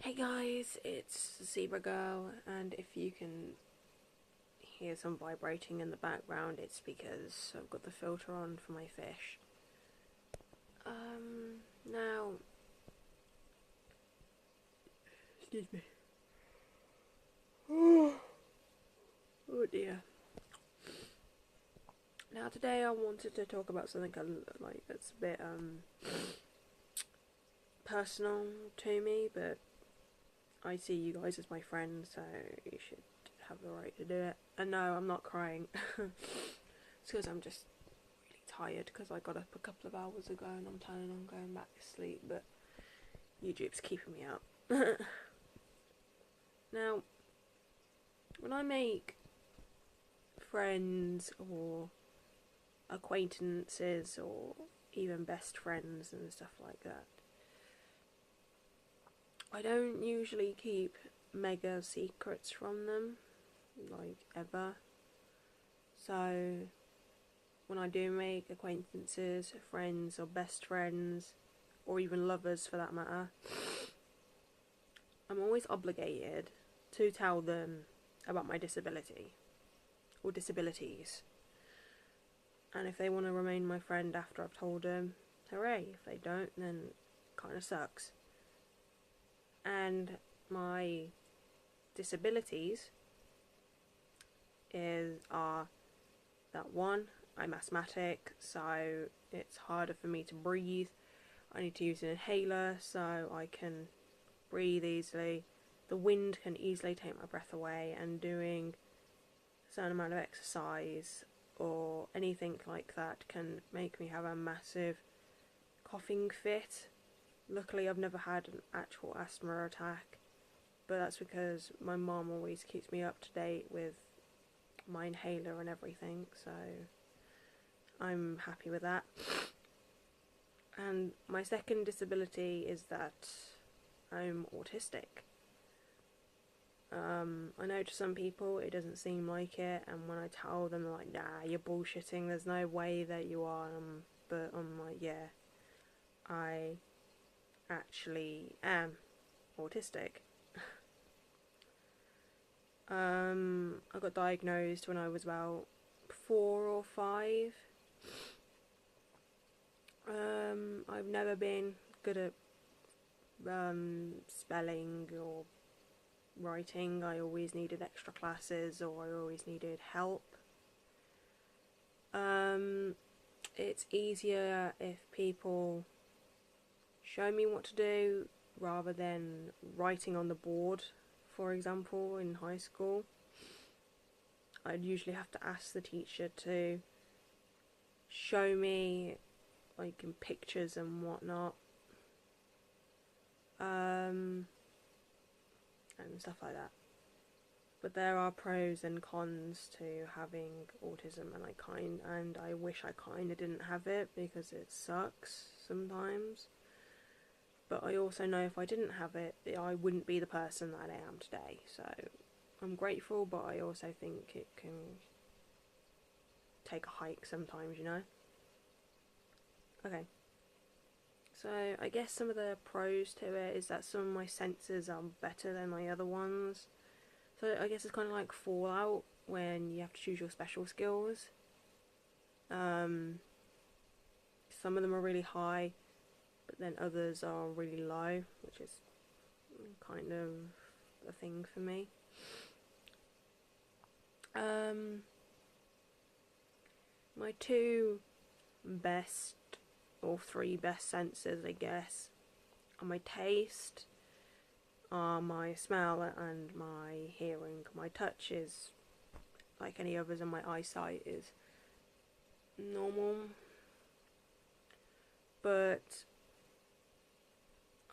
Hey guys, it's Zebra Girl, and if you can hear some vibrating in the background, it's because I've got the filter on for my fish. Now, excuse me. Oh dear. Now today I wanted to talk about something that's a bit personal to me, but I see you guys as my friends, so you should have the right to do it. And no, I'm not crying. It's because I'm just really tired because I got up a couple of hours ago and I'm planning on going back to sleep, but YouTube's keeping me up. Now, when I make friends or acquaintances or even best friends and stuff like that, I don't usually keep mega secrets from them, like ever. So when I do make acquaintances, friends or best friends, or even lovers for that matter, I'm always obligated to tell them about my disability or disabilities. And if they want to remain my friend after I've told them, hooray. If they don't, then it kind of sucks. And my disabilities are that one, I'm asthmatic, so it's harder for me to breathe. I need to use an inhaler so I can breathe easily. The wind can easily take my breath away, and doing a certain amount of exercise or anything like that can make me have a massive coughing fit. Luckily I've never had an actual asthma attack, but that's because my mom always keeps me up to date with my inhaler and everything, so I'm happy with that. And my second disability is that I'm autistic. I know to some people it doesn't seem like it, and when I tell them, they're like, nah, you're bullshitting, there's no way that you are, but I'm like, yeah, I actually am autistic. I got diagnosed when I was about 4 or 5. I've never been good at spelling or writing. I always needed extra classes, or I always needed help. It's easier if people show me what to do rather than writing on the board. For example, in high school, I'd usually have to ask the teacher to show me, like in pictures and whatnot, and stuff like that. But there are pros and cons to having autism, and I wish I kinda didn't have it because it sucks sometimes. But I also know if I didn't have it, I wouldn't be the person that I am today. So I'm grateful, but I also think it can take a hike sometimes, you know? Okay. So I guess some of the pros to it is that some of my senses are better than my other ones. So I guess it's kind of like Fallout when you have to choose your special skills. Some of them are really high, but then others are really low, which is kind of a thing for me. My two best, or three best senses, I guess, are my taste, are my smell, and my hearing. My touch is like any others, and my eyesight is normal. But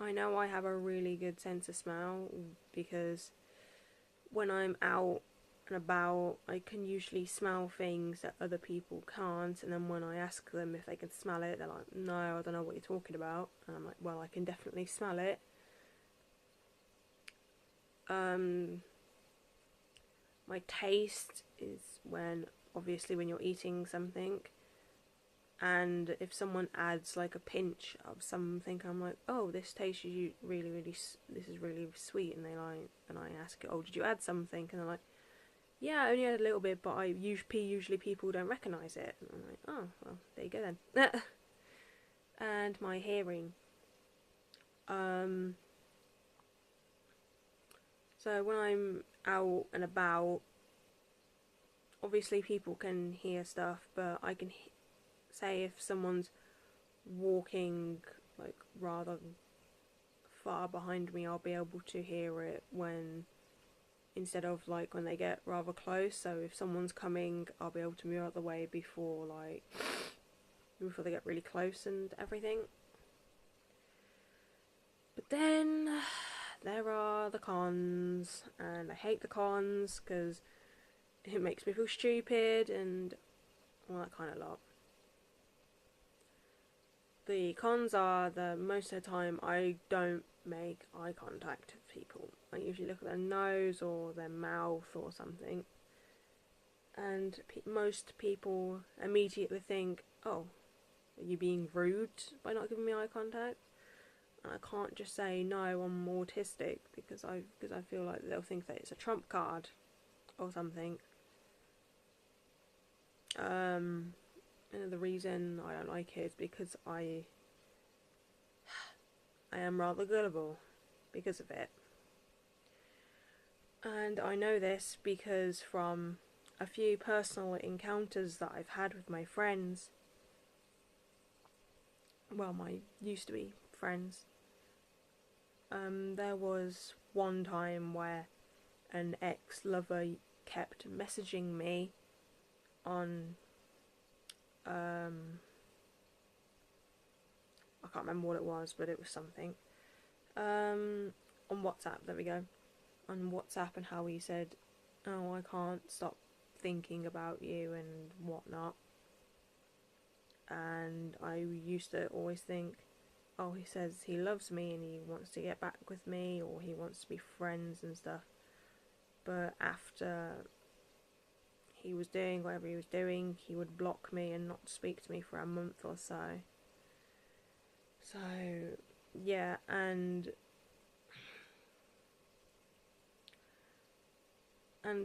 I know I have a really good sense of smell because when I'm out and about, I can usually smell things that other people can't, and then when I ask them if they can smell it, they're like, no, I don't know what you're talking about. And I'm like, well, I can definitely smell it. My taste is when, obviously, when you're eating something, And if someone adds like a pinch of something, I'm like, oh, this tastes really, really, this is really sweet. And they like, and I ask, oh, did you add something? And they're like, yeah, I only add a little bit, but usually people don't recognise it. And I'm like, oh, well, there you go then. And my hearing. So when I'm out and about, obviously people can hear stuff, but I can say if someone's walking like rather far behind me, I'll be able to hear it when, instead of like when they get rather close. So if someone's coming, I'll be able to move out of the way before they get really close and everything. But then there are the cons, and I hate the cons because it makes me feel stupid and all that kind of lot. The cons are that most of the time I don't make eye contact with people. I usually look at their nose or their mouth or something, and most people immediately think, oh, are you being rude by not giving me eye contact? And I can't just say no, I'm autistic, because I feel like they'll think that it's a trump card or something. And the reason I don't like it is because I am rather gullible because of it. And I know this because from a few personal encounters that I've had with my friends, well, my used to be friends. There was one time where an ex-lover kept messaging me on I can't remember what it was, but it was something on WhatsApp. There we go. On WhatsApp, and how he said, oh, I can't stop thinking about you and whatnot. And I used to always think, oh, he says he loves me and he wants to get back with me, or he wants to be friends and stuff. But after he was doing whatever he was doing, he would block me and not speak to me for a month or so. So, yeah, and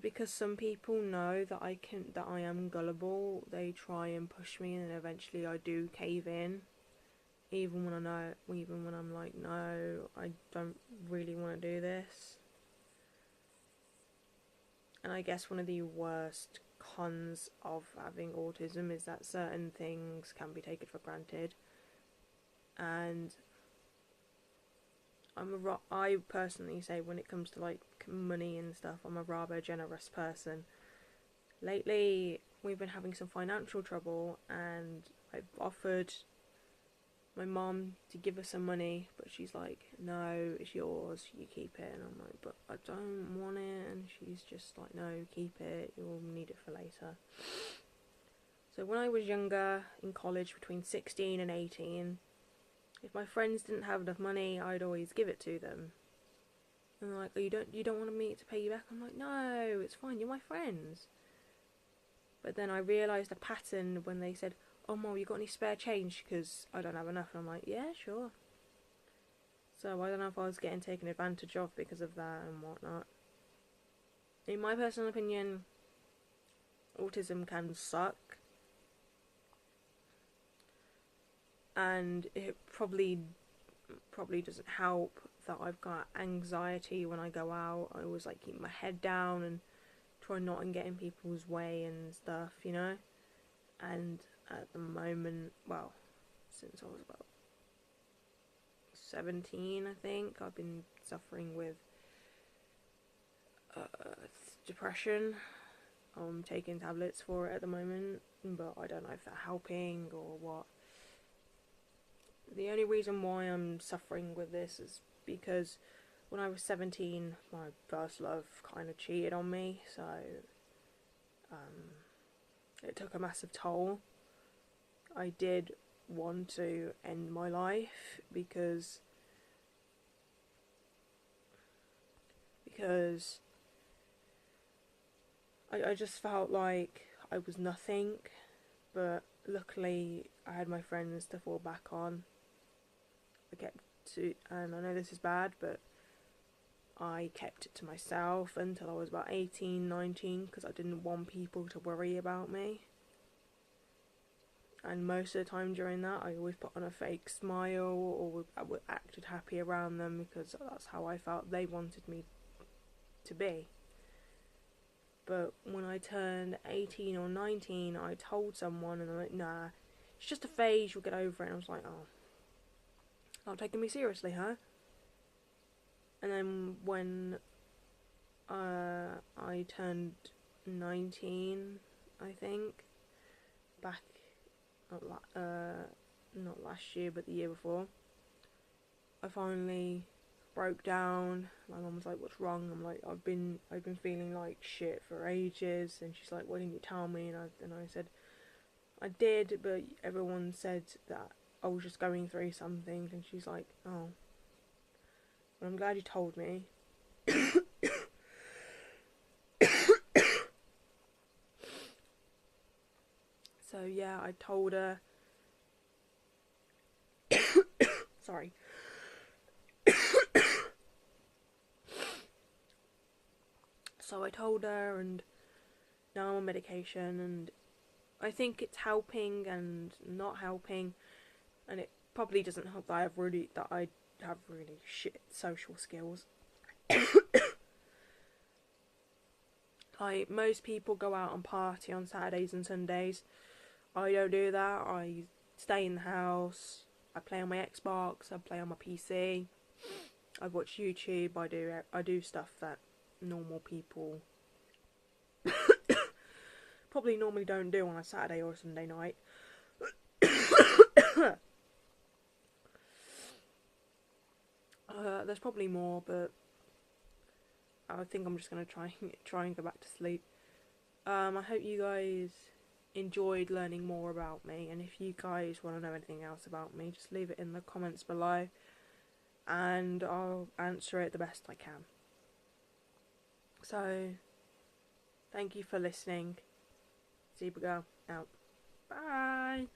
because some people know that I am gullible, they try and push me, and eventually I do cave in. Even when I'm like, no, I don't really want to do this. And I guess one of the worst cons of having autism is that certain things can be taken for granted. And I personally say, when it comes to like money and stuff, I'm a rather generous person. Lately, we've been having some financial trouble, and I've offered my mom to give us some money, but she's like, no, it's yours, you keep it. And I'm like, but I don't want it. And she's just like, no, keep it, you'll need it for later. So when I was younger, in college, between 16 and 18, if my friends didn't have enough money, I'd always give it to them. And they're like, oh, you don't want me to pay you back? I'm like, no, it's fine, you're my friends. But then I realised a pattern when they said, oh, Mom, you got any spare change? Because I don't have enough. And I'm like, yeah, sure. So I don't know if I was getting taken advantage of because of that and whatnot. In my personal opinion, autism can suck. And it probably doesn't help that I've got anxiety when I go out. I always like keep my head down and try not and get in people's way and stuff, you know? And at the moment, well, since I was about 17, I think, I've been suffering with depression. I'm taking tablets for it at the moment, but I don't know if they're helping or what. The only reason why I'm suffering with this is because when I was 17, my first love kind of cheated on me, so it took a massive toll. I did want to end my life because I just felt like I was nothing, but luckily I had my friends to fall back on. And I know this is bad, but I kept it to myself until I was about 18, 19, because I didn't want people to worry about me. And most of the time during that, I always put on a fake smile, or I acted happy around them, because that's how I felt they wanted me to be. But when I turned 18 or 19, I told someone, and they're like, nah, it's just a phase, you'll get over it. And I was like, oh, not taking me seriously, huh? And then when I turned 19, I think, back, not last year, but the year before, I finally broke down. My mum was like, what's wrong? I'm like, I've been feeling like shit for ages. And she's like, why didn't you tell me? And I said, I did, but everyone said that I was just going through something. And she's like, oh, well, I'm glad you told me. So yeah, I told her. Sorry. So I told her, and now I'm on medication, and I think it's helping and not helping, and it probably doesn't help that I have really shit social skills. Like, most people go out and party on Saturdays and Sundays. I don't do that. I stay in the house. I play on my Xbox. I play on my PC. I watch YouTube. I do stuff that normal people probably normally don't do on a Saturday or a Sunday night. There's probably more, but I think I'm just gonna try and go back to sleep. I hope you guys enjoyed learning more about me, and if you guys want to know anything else about me, just leave it in the comments below, and I'll answer it the best I can. So, thank you for listening. Zebra Girl out. Bye.